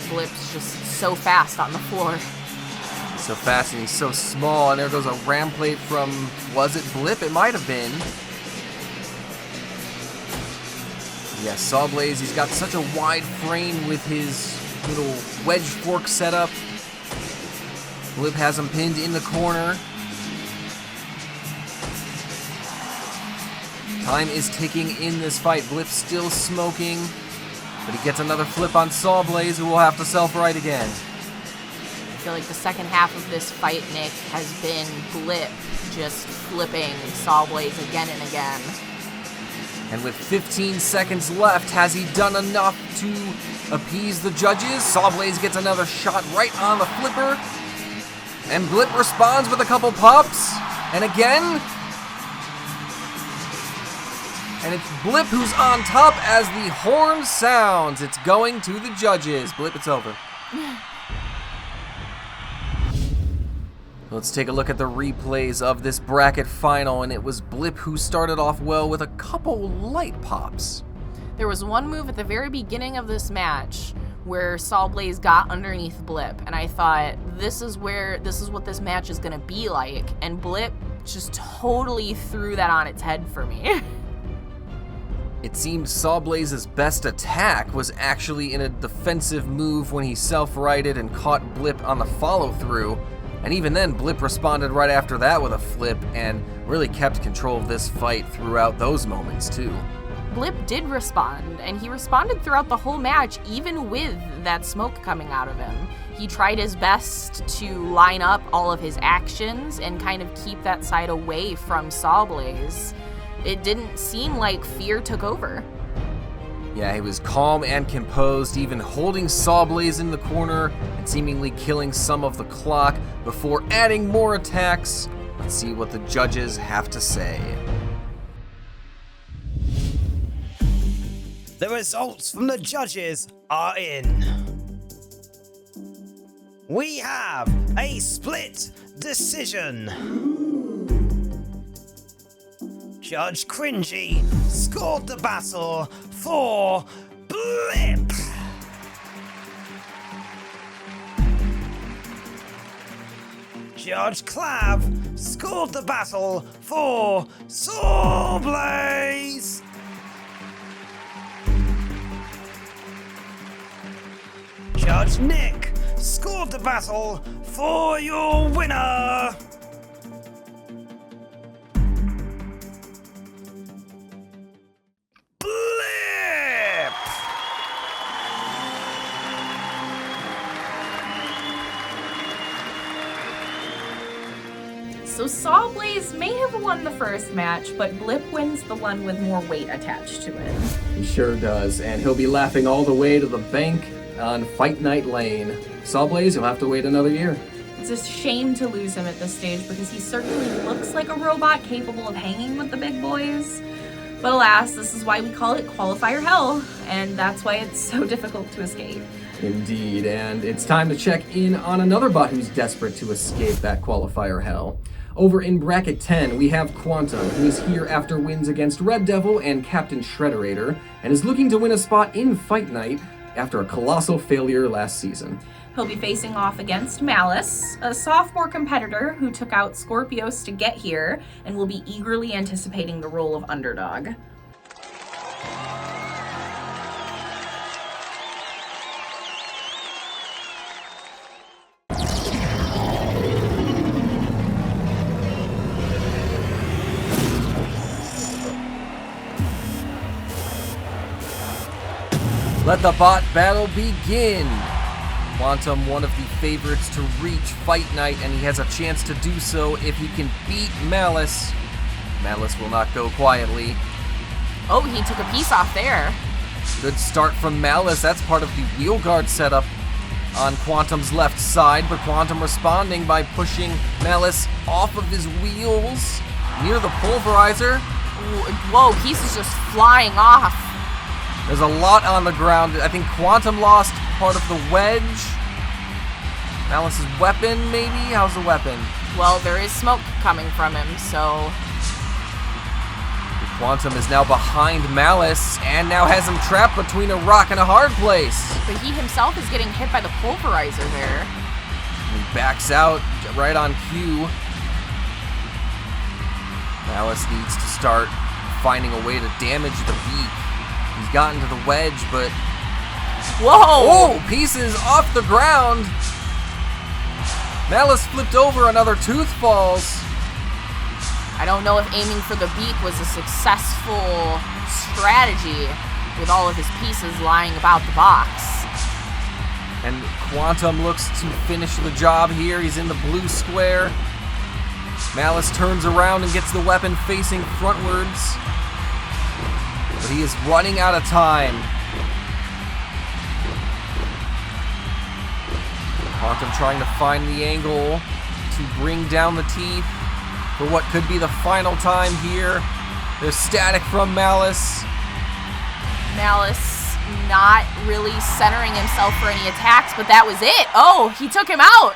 Blip's just so fast on the floor. So fast and he's so small, and there goes a ram plate from, was it Blip? It might have been. Yeah, Sawblaze, he's got such a wide frame with his little wedge fork setup. Blip has him pinned in the corner. Time is ticking in this fight. Blip still smoking, but he gets another flip on Sawblaze, who will have to self-right again. I feel like the second half of this fight, Nick, has been Blip just flipping Sawblaze again and again. And with 15 seconds left, has he done enough to appease the judges? Sawblaze gets another shot right on the flipper. And Blip responds with a couple pops. And again. And it's Blip who's on top as the horn sounds. It's going to the judges. Blip, it's over. Let's take a look at the replays of this bracket final, and it was Blip who started off well with a couple light pops. There was one move at the very beginning of this match where Sawblaze got underneath Blip, and I thought, this is what this match is gonna be like, and Blip just totally threw that on its head for me. It seemed Sawblaze's best attack was actually in a defensive move when he self-righted and caught Blip on the follow-through. And even then, Blip responded right after that with a flip and really kept control of this fight throughout those moments too. Blip did respond, and he responded throughout the whole match, even with that smoke coming out of him. He tried his best to line up all of his actions and kind of keep that side away from Sawblaze. It didn't seem like fear took over. Yeah, he was calm and composed, even holding Sawblaze in the corner and seemingly killing some of the clock before adding more attacks. Let's see what the judges have to say. The results from the judges are in. We have a split decision. Judge Cringy scored the battle for Blip. Judge Clav scored the battle for Sawblaze. Judge Nick scored the battle for your winner. Blip! So Sawblaze may have won the first match, but Blip wins the one with more weight attached to it. He sure does, and he'll be laughing all the way to the bank on Fight Night Lane. Sawblaze, you'll have to wait another year. It's a shame to lose him at this stage because he certainly looks like a robot capable of hanging with the big boys. But alas, this is why we call it Qualifier Hell, and that's why it's so difficult to escape. Indeed, and it's time to check in on another bot who's desperate to escape that Qualifier Hell. Over in bracket 10, we have Quantum, who is here after wins against Red Devil and Captain Shredderator, and is looking to win a spot in Fight Night after a colossal failure last season. He'll be facing off against Malice, a sophomore competitor who took out Scorpios to get here and will be eagerly anticipating the role of underdog. Let the bot battle begin. Quantum, one of the favorites to reach Fight Night, and he has a chance to do so if he can beat Malice. Malice will not go quietly. Oh, he took a piece off there. Good start from Malice. That's part of the wheel guard setup on Quantum's left side, but Quantum responding by pushing Malice off of his wheels near the pulverizer. Whoa, pieces just flying off. There's a lot on the ground. I think Quantum lost part of the wedge. Malice's weapon, maybe? How's the weapon? Well, there is smoke coming from him, so... Quantum is now behind Malice and now has him trapped between a rock and a hard place. But he himself is getting hit by the pulverizer there. He backs out right on cue. Malice needs to start finding a way to damage the beak. He's gotten to the wedge, but... Whoa! Oh, pieces off the ground. Malice flipped over, another tooth falls. I don't know if aiming for the beak was a successful strategy with all of his pieces lying about the box. And Quantum looks to finish the job here. He's in the blue square. Malice turns around and gets the weapon facing frontwards. But he is running out of time. Quantum trying to find the angle to bring down the teeth for what could be the final time here. There's static from Malice. Malice not really centering himself for any attacks, but that was it. Oh, he took him out.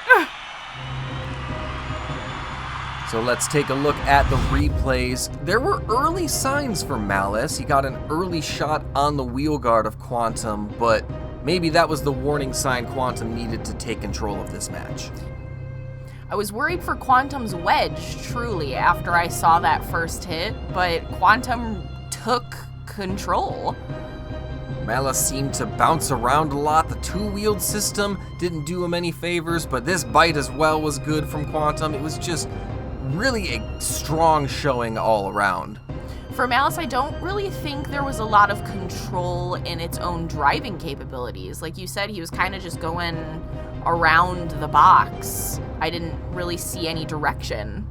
So let's take a look at the replays. There were early signs for Malice. He got an early shot on the wheel guard of Quantum, but maybe that was the warning sign Quantum needed to take control of this match. I was worried for Quantum's wedge, truly, after I saw that first hit, but Quantum took control. Malice seemed to bounce around a lot. The two-wheeled system didn't do him any favors, but this bite as well was good from Quantum. It was just really a strong showing all around. For Malice, I don't really think there was a lot of control in its own driving capabilities. Like you said, he was kind of just going around the box. I didn't really see any direction.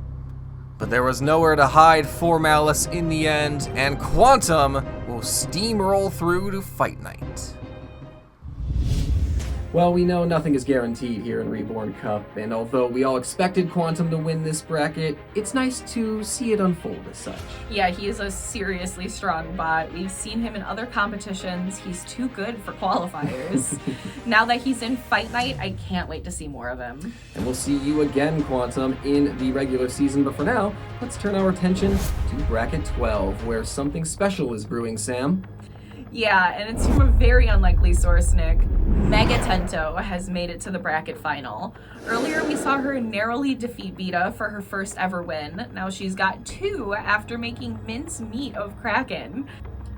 But there was nowhere to hide for Malice in the end, and Quantum will steamroll through to Fight Night. Well, we know nothing is guaranteed here in Reborn Cup, and although we all expected Quantum to win this bracket, it's nice to see it unfold as such. Yeah, he is a seriously strong bot. We've seen him in other competitions. He's too good for qualifiers. Now that he's in Fight Night, I can't wait to see more of him. And we'll see you again, Quantum, in the regular season, but for now, let's turn our attention to Bracket 12, where something special is brewing, Sam. Yeah, and it's from a very unlikely source, Nick. Megatento has made it to the bracket final. Earlier, we saw her narrowly defeat Beta for her first ever win. Now she's got 2 after making mincemeat of Kraken.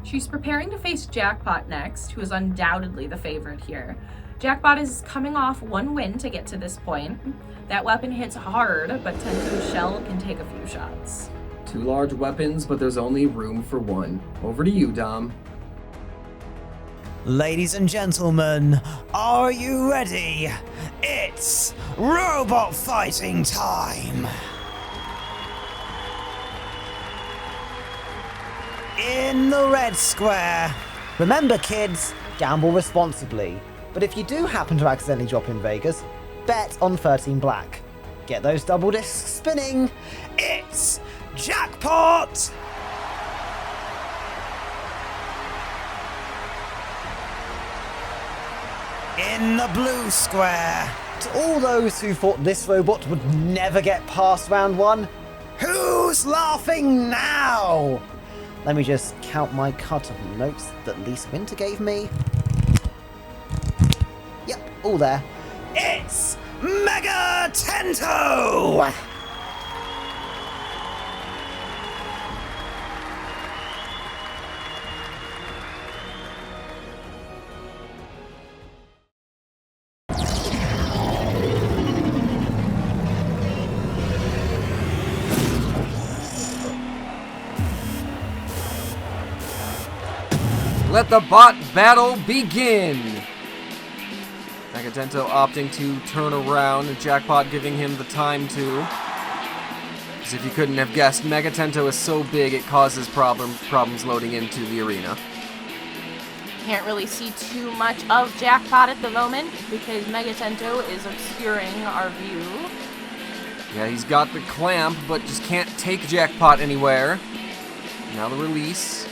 She's preparing to face Jackpot next, who is undoubtedly the favorite here. Jackpot is coming off 1 win to get to this point. That weapon hits hard, but Tento's shell can take a few shots. 2 large weapons, but there's only room for 1. Over to you, Dom. Ladies and gentlemen, are you ready? It's robot fighting time! In the red square. Remember kids, gamble responsibly. But if you do happen to accidentally drop in Vegas, bet on 13 black. Get those double discs spinning. It's jackpot! In the blue square. To all those who thought this robot would never get past round 1, who's laughing now? Let me just count my cut of notes that Lisa Winter gave me. Yep, all there. It's Megatento! Let the bot battle begin! Megatento opting to turn around, and Jackpot giving him the time to. As if you couldn't have guessed, Megatento is so big it causes problems loading into the arena. Can't really see too much of Jackpot at the moment because Megatento is obscuring our view. Yeah, he's got the clamp, but just can't take Jackpot anywhere. Now the release.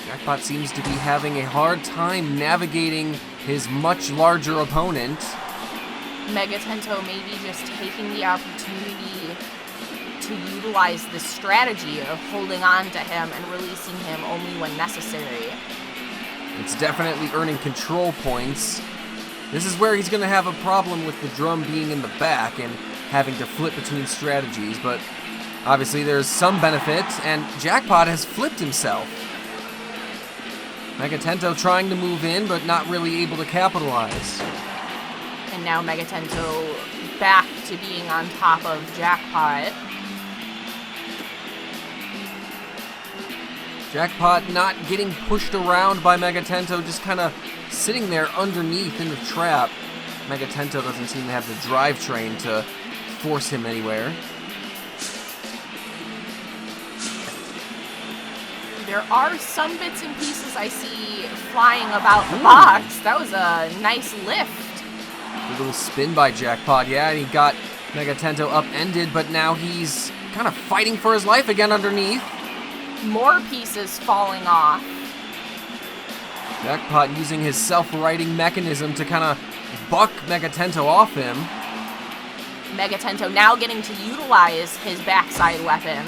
Jackpot seems to be having a hard time navigating his much larger opponent. Megatento maybe just taking the opportunity to utilize the strategy of holding on to him and releasing him only when necessary. It's definitely earning control points. This is where he's going to have a problem with the drum being in the back and having to flip between strategies, but obviously there's some benefit, and Jackpot has flipped himself. Megatento trying to move in, but not really able to capitalize. And now Megatento back to being on top of Jackpot. Jackpot not getting pushed around by Megatento, just kind of sitting there underneath in the trap. Megatento doesn't seem to have the drivetrain to force him anywhere. There are some bits and pieces I see flying about the box. That was a nice lift. A little spin by Jackpot, yeah, and he got Megatento upended, but now he's kind of fighting for his life again underneath. More pieces falling off. Jackpot using his self-righting mechanism to kind of buck Megatento off him. Megatento now getting to utilize his backside weapon.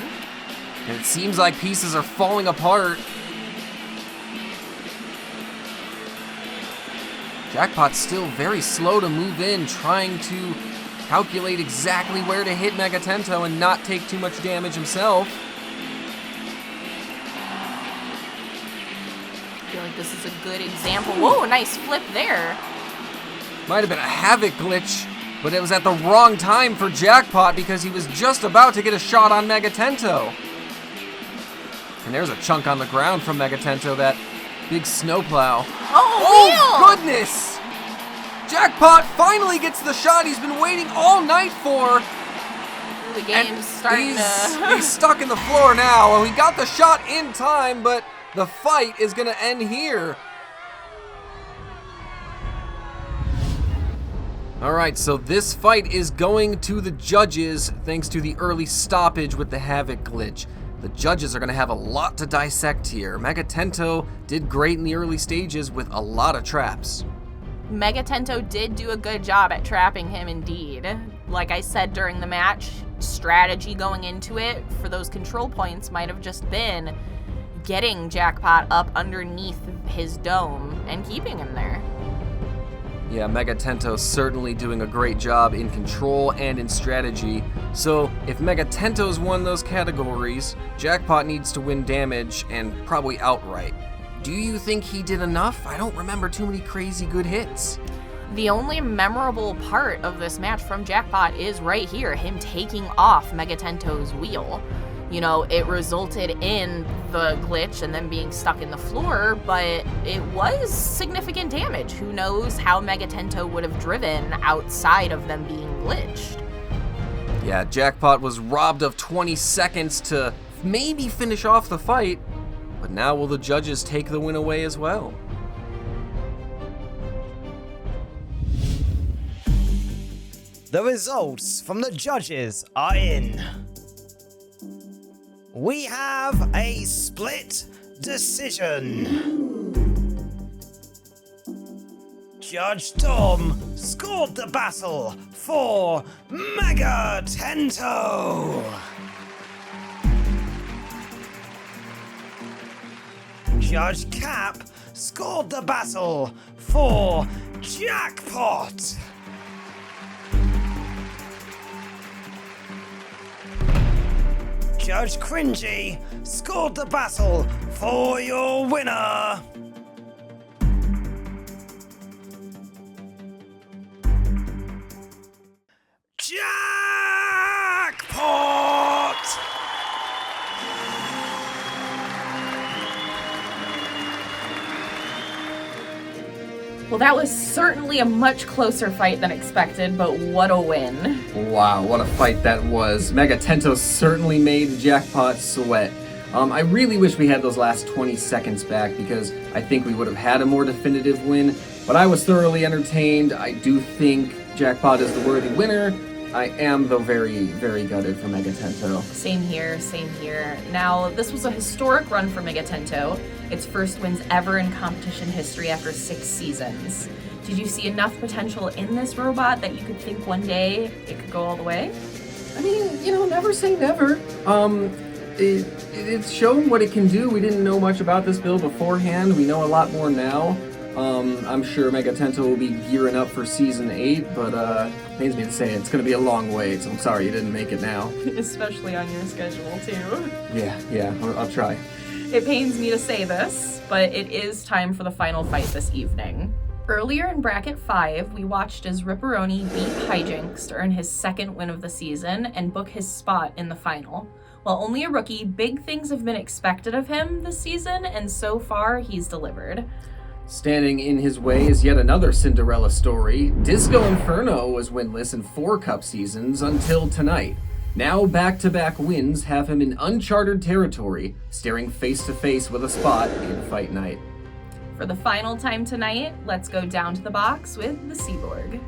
And it seems like pieces are falling apart. Jackpot's still very slow to move in, trying to calculate exactly where to hit Megatento and not take too much damage himself. I feel like this is a good example. Whoa, nice flip there. Might have been a Havoc glitch, but it was at the wrong time for Jackpot because he was just about to get a shot on Megatento. And there's a chunk on the ground from Megatento, that big snowplow. Oh, goodness! Jackpot finally gets the shot he's been waiting all night for. The game's starting to... He's stuck in the floor now. Well, he got the shot in time, but the fight is going to end here. All right, so this fight is going to the judges thanks to the early stoppage with the Havoc glitch. The judges are going to have a lot to dissect here. Megatento did great in the early stages with a lot of traps. Megatento did do a good job at trapping him indeed. Like I said during the match, strategy going into it for those control points might have just been getting Jackpot up underneath his dome and keeping him there. Yeah, Megatento's certainly doing a great job in control and in strategy. So if Megatento's won those categories, Jackpot needs to win damage and probably outright. Do you think he did enough? I don't remember too many crazy good hits. The only memorable part of this match from Jackpot is right here, him taking off Megatento's wheel. You know, it resulted in the glitch and then being stuck in the floor, but it was significant damage. Who knows how Megatento would have driven outside of them being glitched. Yeah, Jackpot was robbed of 20 seconds to maybe finish off the fight, but now will the judges take the win away as well? The results from the judges are in. We have a split decision. Judge Dom scored the battle for Megatento. Judge Cap scored the battle for Jackpot. Judge Cringy scored the battle for your winner. Jackpot! Well, that was certainly a much closer fight than expected, but what a win. Wow, what a fight that was. Megatento certainly made Jackpot sweat. I really wish we had those last 20 seconds back because I think we would have had a more definitive win, but I was thoroughly entertained. I do think Jackpot is the worthy winner. I am, though, very, very gutted for Megatento. Same here, same here. Now, this was a historic run for Megatento. Its first wins ever in competition history after 6 seasons. Did you see enough potential in this robot that you could think one day it could go all the way? I mean, you know, never say never. It's shown what it can do. We didn't know much about this build beforehand. We know a lot more now. I'm sure Megatento will be gearing up for Season 8, but pains me to say it's going to be a long wait, so I'm sorry you didn't make it now. Especially on your schedule, too. Yeah, I'll try. It pains me to say this, but it is time for the final fight this evening. Earlier in Bracket 5, we watched as Ripperoni beat Hijinks to earn his second win of the season and book his spot in the final. While only a rookie, big things have been expected of him this season, and so far, he's delivered. Standing in his way is yet another Cinderella story. Disco Inferno was winless in 4 Cup seasons until tonight. Now back-to-back wins have him in uncharted territory, staring face-to-face with a spot in Fight Night. For the final time tonight, let's go down to the box with the Seaborg.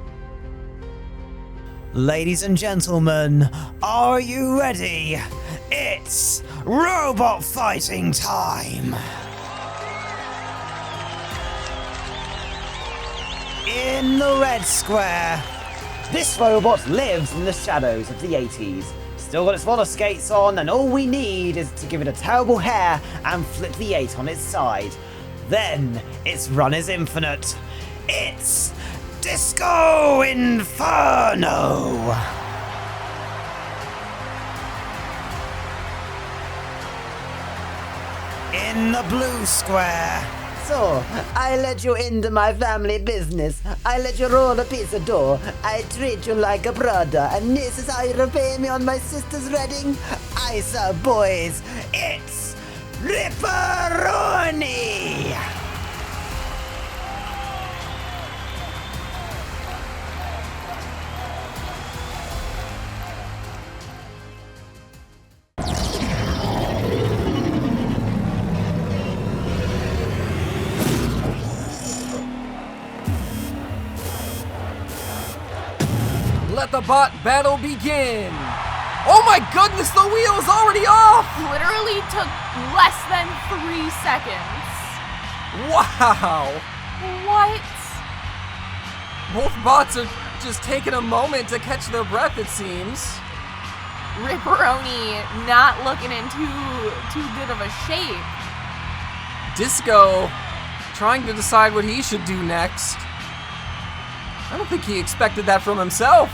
Ladies and gentlemen, are you ready? It's robot fighting time! In the red square, this robot lives in the shadows of the 80s. Still got its roller skates on, and all we need is to give it a terrible hair and flip the 8 on its side. Then its run is infinite. It's Disco Inferno! In the blue square. So, I let you into my family business. I let you roll a piece of dough. I treat you like a brother. And this is how you repay me on my sister's wedding? I saw boys. It's Ripperoni! let the bot battle begin. Oh my goodness, the wheel is already off! Literally took less than 3 seconds. Wow! What? Both bots are just taking a moment to catch their breath, it seems. Ripperoni not looking in too good of a shape. Disco trying to decide what he should do next. I don't think he expected that from himself.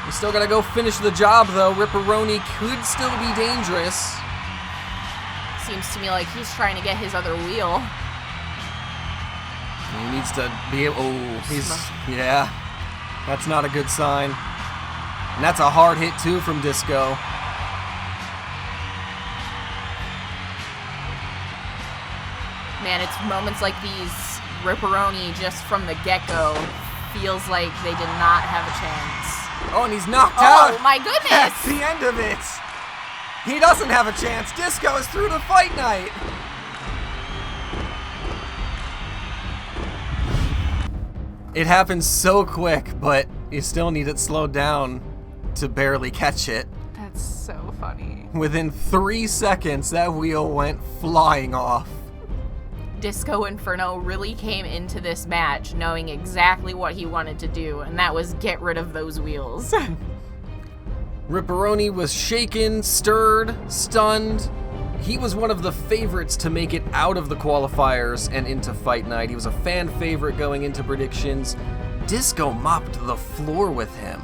We still gotta go finish the job though. Ripperoni could still be dangerous. Seems to me like he's trying to get his other wheel. He needs to be able, yeah, that's not a good sign. And that's a hard hit too from Disco. Man, it's moments like these, Ripperoni just from the get-go feels like they did not have a chance. Oh, and he's knocked out. Oh my goodness! That's the end of it. He doesn't have a chance. Disco is through to Fight Night. It happens so quick, but you still need it slowed down to barely catch it. That's so funny. Within 3 seconds, that wheel went flying off. Disco Inferno really came into this match knowing exactly what he wanted to do, and that was get rid of those wheels. Ripperoni was shaken, stirred, stunned. He was one of the favorites to make it out of the qualifiers and into Fight Night. He was a fan favorite going into predictions. Disco mopped the floor with him.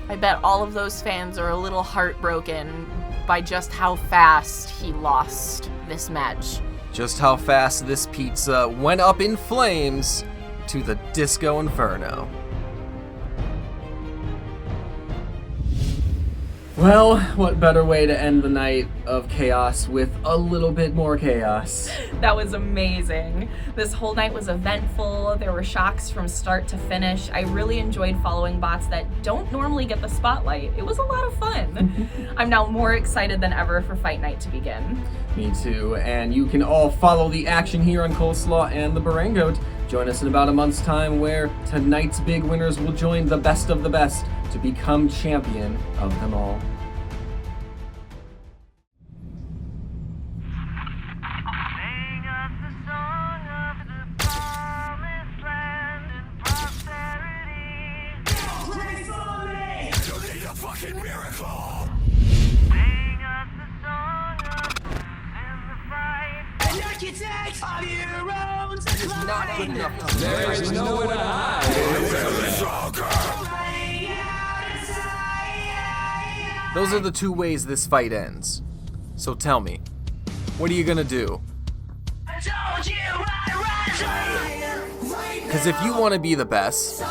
I bet all of those fans are a little heartbroken by just how fast he lost this match. Just how fast this pizza went up in flames to the Disco Inferno. Well, what better way to end the night of chaos with a little bit more chaos? That was amazing. This whole night was eventful. There were shocks from start to finish. I really enjoyed following bots that don't normally get the spotlight. It was a lot of fun. I'm now more excited than ever for Fight Night to begin. Me too, and you can all follow the action here on Coleslaw and the Barangoat. Join us in about a month's time where tonight's big winners will join the best of the best to become champion of them all. Not good enough. There is nowhere to hide. Those are the two ways this fight ends. So tell me, what are you gonna do? Because if you want to be the best,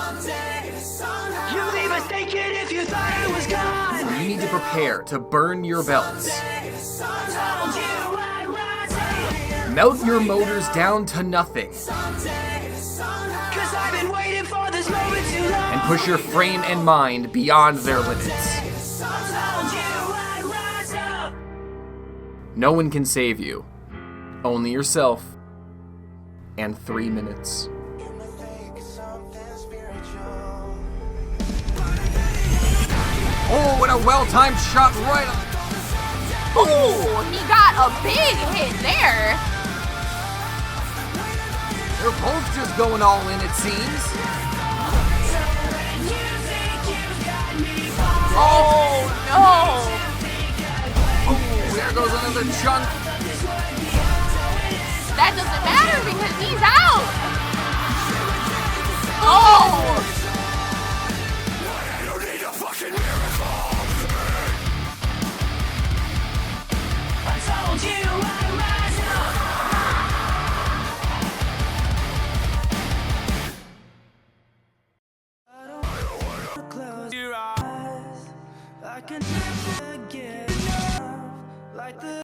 you need to prepare to burn your belts. Melt your motors down to nothing. And push your frame and mind beyond their limits. No one can save you. Only yourself. And 3 minutes. Oh, what a well-timed shot right on. Oh, he got a big hit there. They're both just going all in, it seems. Oh, no. Oh, there goes another chunk. That doesn't matter because he's out. Oh. I can never get enough like the